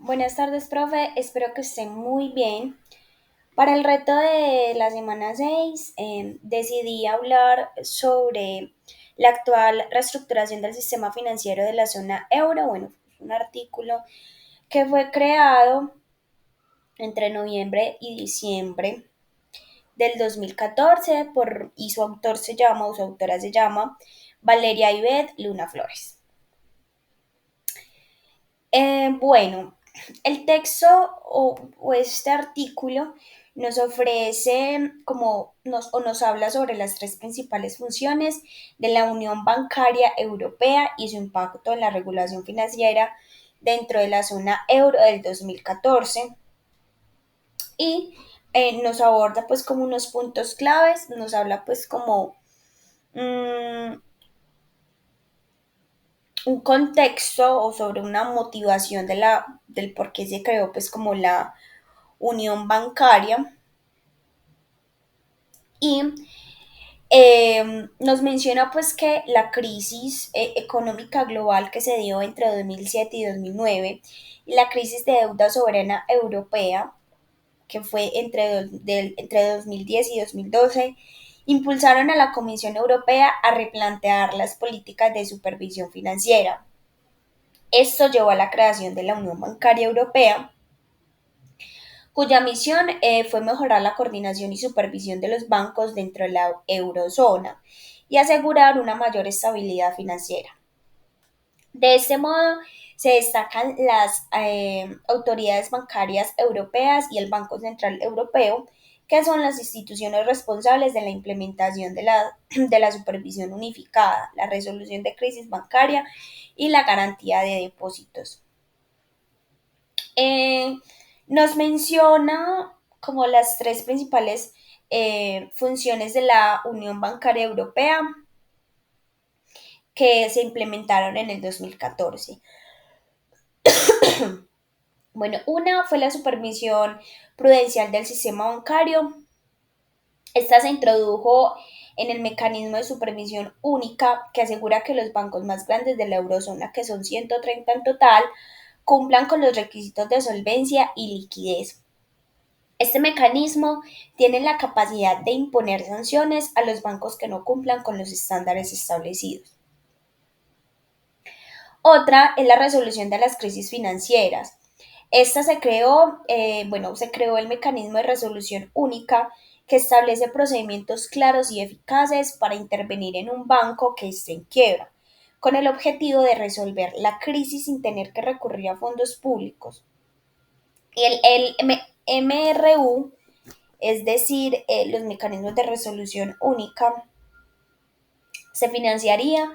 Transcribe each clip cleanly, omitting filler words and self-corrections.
Buenas tardes, profe. Espero que estén muy bien. Para el reto de la semana 6, decidí hablar sobre la actual reestructuración del sistema financiero de la zona euro. Bueno, es un artículo que fue creado entre noviembre y diciembre del 2014 y su autora se llama Valeria Ivette Luna Flores. Bueno, el texto o este artículo nos ofrece o nos habla sobre las tres principales funciones de la Unión Bancaria Europea y su impacto en la regulación financiera dentro de la zona euro del 2014 y nos aborda pues como unos puntos claves, nos habla pues como mmm, un contexto o sobre una motivación del por qué se creó pues como la unión bancaria y nos menciona pues que la crisis económica global que se dio entre 2007 y 2009 y la crisis de deuda soberana europea que fue entre 2010 y 2012 impulsaron a la Comisión Europea a replantear las políticas de supervisión financiera. Esto llevó a la creación de la Unión Bancaria Europea, cuya misión fue mejorar la coordinación y supervisión de los bancos dentro de la eurozona y asegurar una mayor estabilidad financiera. De este modo, se destacan las autoridades bancarias europeas y el Banco Central Europeo, que son las instituciones responsables de la implementación de la supervisión unificada, la resolución de crisis bancaria y la garantía de depósitos. Eh, Nos menciona como las tres principales funciones de la Unión Bancaria Europea que se implementaron en el 2014. Bueno, una fue la supervisión prudencial del sistema bancario. Esta se introdujo en el mecanismo de supervisión única que asegura que los bancos más grandes de la eurozona, que son 130 en total, cumplan con los requisitos de solvencia y liquidez. Este mecanismo tiene la capacidad de imponer sanciones a los bancos que no cumplan con los estándares establecidos. Otra es la resolución de las crisis financieras. Esta se creó el mecanismo de resolución única que establece procedimientos claros y eficaces para intervenir en un banco que esté en quiebra, con el objetivo de resolver la crisis sin tener que recurrir a fondos públicos. Y el MRU, es decir, los mecanismos de resolución única, se financiaría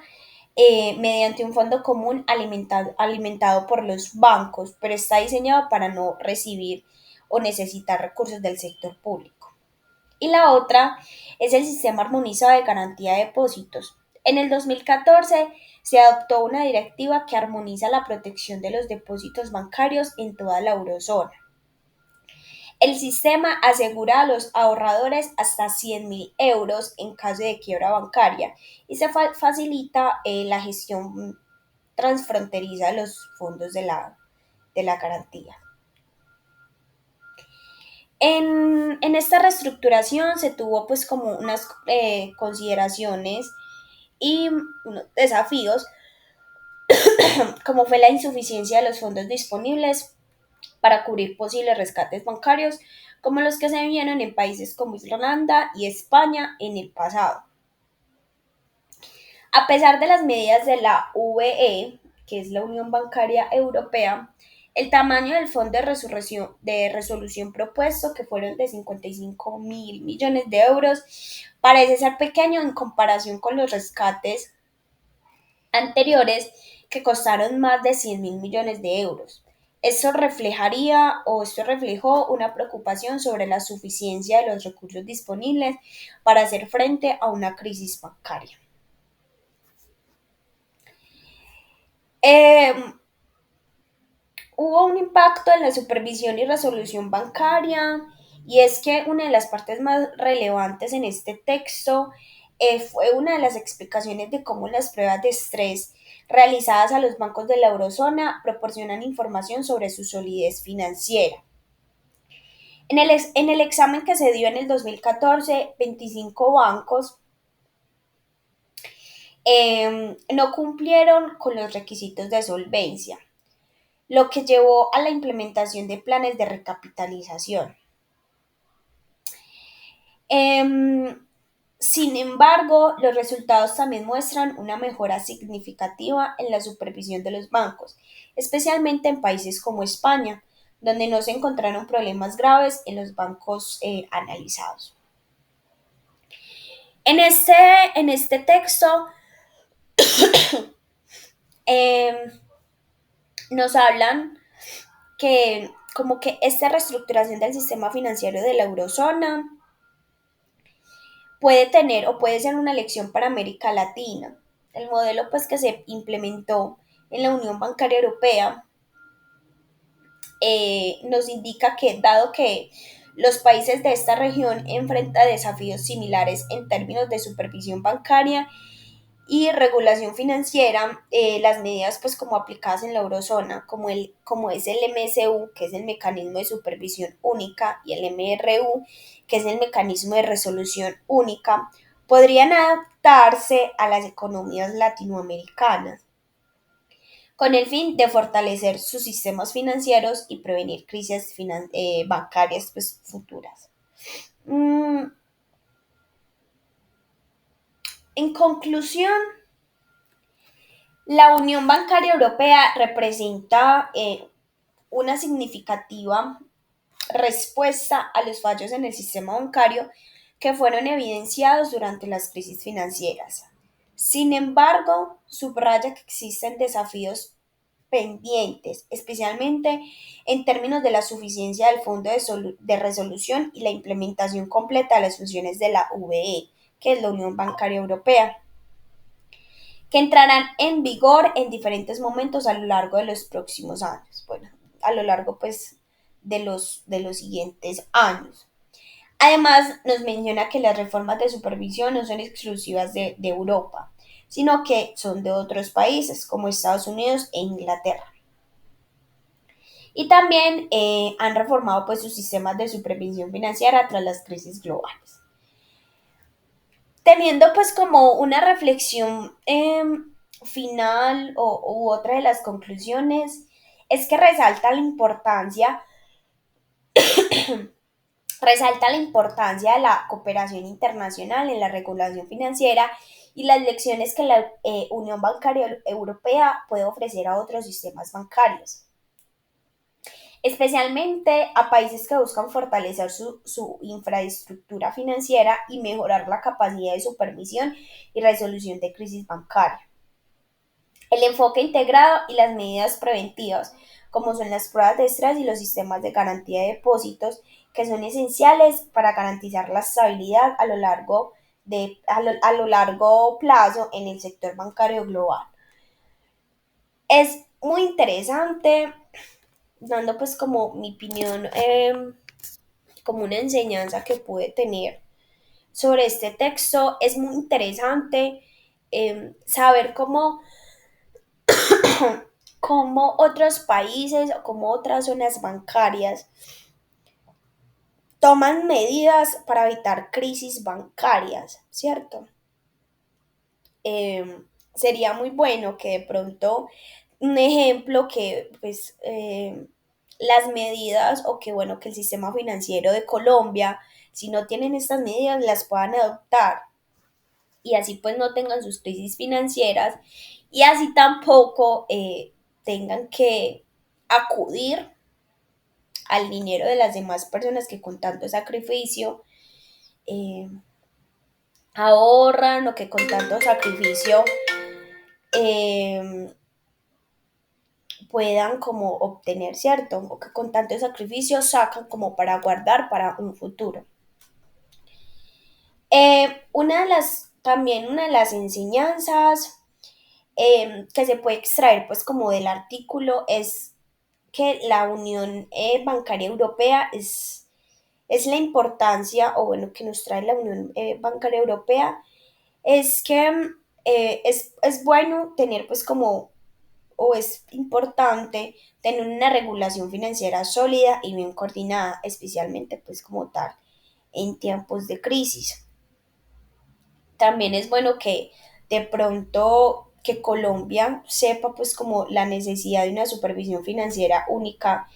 mediante un fondo común alimentado por los bancos, pero está diseñado para no recibir o necesitar recursos del sector público. Y la otra es el sistema armonizado de garantía de depósitos. En el 2014 se adoptó una directiva que armoniza la protección de los depósitos bancarios en toda la eurozona. El sistema asegura a los ahorradores hasta 100.000 euros en caso de quiebra bancaria y se facilita la gestión transfronteriza de los fondos de la garantía. En esta reestructuración se tuvo pues como unas consideraciones y unos desafíos como fue la insuficiencia de los fondos disponibles para cubrir posibles rescates bancarios como los que se vieron en países como Irlanda y España en el pasado. A pesar de las medidas de la UBE, que es la Unión Bancaria Europea, el tamaño del fondo de resolución propuesto, que fueron de 55.000 millones de euros, parece ser pequeño en comparación con los rescates anteriores que costaron más de 100.000 millones de euros. Esto reflejó una preocupación sobre la suficiencia de los recursos disponibles para hacer frente a una crisis bancaria. Eh, Hubo un impacto en la supervisión y resolución bancaria y es que una de las partes más relevantes en este texto fue una de las explicaciones de cómo las pruebas de estrés realizadas a los bancos de la eurozona proporcionan información sobre su solidez financiera. En el examen que se dio en el 2014, 25 bancos no cumplieron con los requisitos de solvencia, lo que llevó a la implementación de planes de recapitalización. Eh, Sin embargo, los resultados también muestran una mejora significativa en la supervisión de los bancos, especialmente en países como España, donde no se encontraron problemas graves en los bancos analizados. En este, en este texto eh, nos hablan que como que esta reestructuración del sistema financiero de la eurozona puede tener o puede ser una lección para América Latina. El modelo pues que se implementó en la Unión Bancaria Europea nos indica que dado que los países de esta región enfrentan desafíos similares en términos de supervisión bancaria y regulación financiera, las medidas pues como aplicadas en la eurozona, como es el MSU, que es el mecanismo de supervisión única, y el MRU, que es el mecanismo de resolución única, podrían adaptarse a las economías latinoamericanas con el fin de fortalecer sus sistemas financieros y prevenir crisis bancarias pues, futuras. Mm, en conclusión, la Unión Bancaria Europea representa una significativa respuesta a los fallos en el sistema bancario que fueron evidenciados durante las crisis financieras. Sin embargo, subraya que existen desafíos pendientes, especialmente en términos de la suficiencia del Fondo de Resolución y la implementación completa de las funciones de la UBE, que es la Unión Bancaria Europea, que entrarán en vigor en diferentes momentos a lo largo de los próximos años. Bueno, a lo largo pues de los siguientes años. Además, nos menciona que las reformas de supervisión no son exclusivas de Europa, sino que son de otros países como Estados Unidos e Inglaterra. Y también han reformado pues sus sistemas de supervisión financiera tras las crisis globales. Teniendo pues como una reflexión final u otra de las conclusiones, es que resalta la importancia de la cooperación internacional en la regulación financiera y las lecciones que la Unión Bancaria Europea puede ofrecer a otros sistemas bancarios, especialmente a países que buscan fortalecer su infraestructura financiera y mejorar la capacidad de supervisión y resolución de crisis bancarias. El enfoque integrado y las medidas preventivas, como son las pruebas de estrés y los sistemas de garantía de depósitos, que son esenciales para garantizar la estabilidad a lo largo plazo en el sector bancario global. Es muy interesante, dando pues como mi opinión, como una enseñanza que pude tener sobre este texto. Es muy interesante saber cómo otros países o cómo otras zonas bancarias toman medidas para evitar crisis bancarias, ¿cierto? Sería muy bueno que de pronto un ejemplo que pues las medidas o que bueno que el sistema financiero de Colombia, si no tienen estas medidas, las puedan adoptar y así pues no tengan sus crisis financieras y así tampoco tengan que acudir al dinero de las demás personas que con tanto sacrificio eh, ahorran o que con tanto sacrificio eh, puedan como obtener, ¿cierto? O que con tanto sacrificio sacan como para guardar para un futuro. También una de las enseñanzas que se puede extraer pues como del artículo es que la Unión Bancaria Europea es la importancia, o bueno, que nos trae la Unión Bancaria Europea, Es que es bueno tener pues como, o es importante tener una regulación financiera sólida y bien coordinada, especialmente pues como tal en tiempos de crisis. También es bueno que de pronto que Colombia sepa pues como la necesidad de una supervisión financiera única,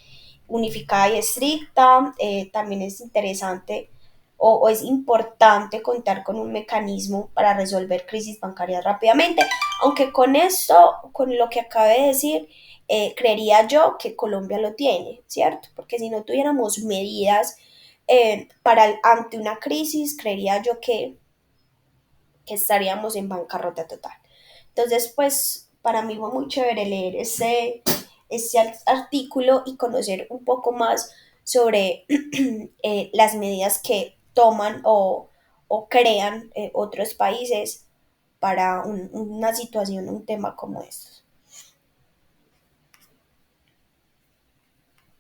unificada y estricta. También es interesante o es importante contar con un mecanismo para resolver crisis bancarias rápidamente, aunque con esto, con lo que acabé de decir, creería yo que Colombia lo tiene, ¿cierto? Porque si no tuviéramos medidas ante una crisis, creería yo que estaríamos en bancarrota total. Entonces, pues para mí fue muy chévere leer ese artículo y conocer un poco más sobre las medidas que toman o crean otros países para una situación, un tema como estos.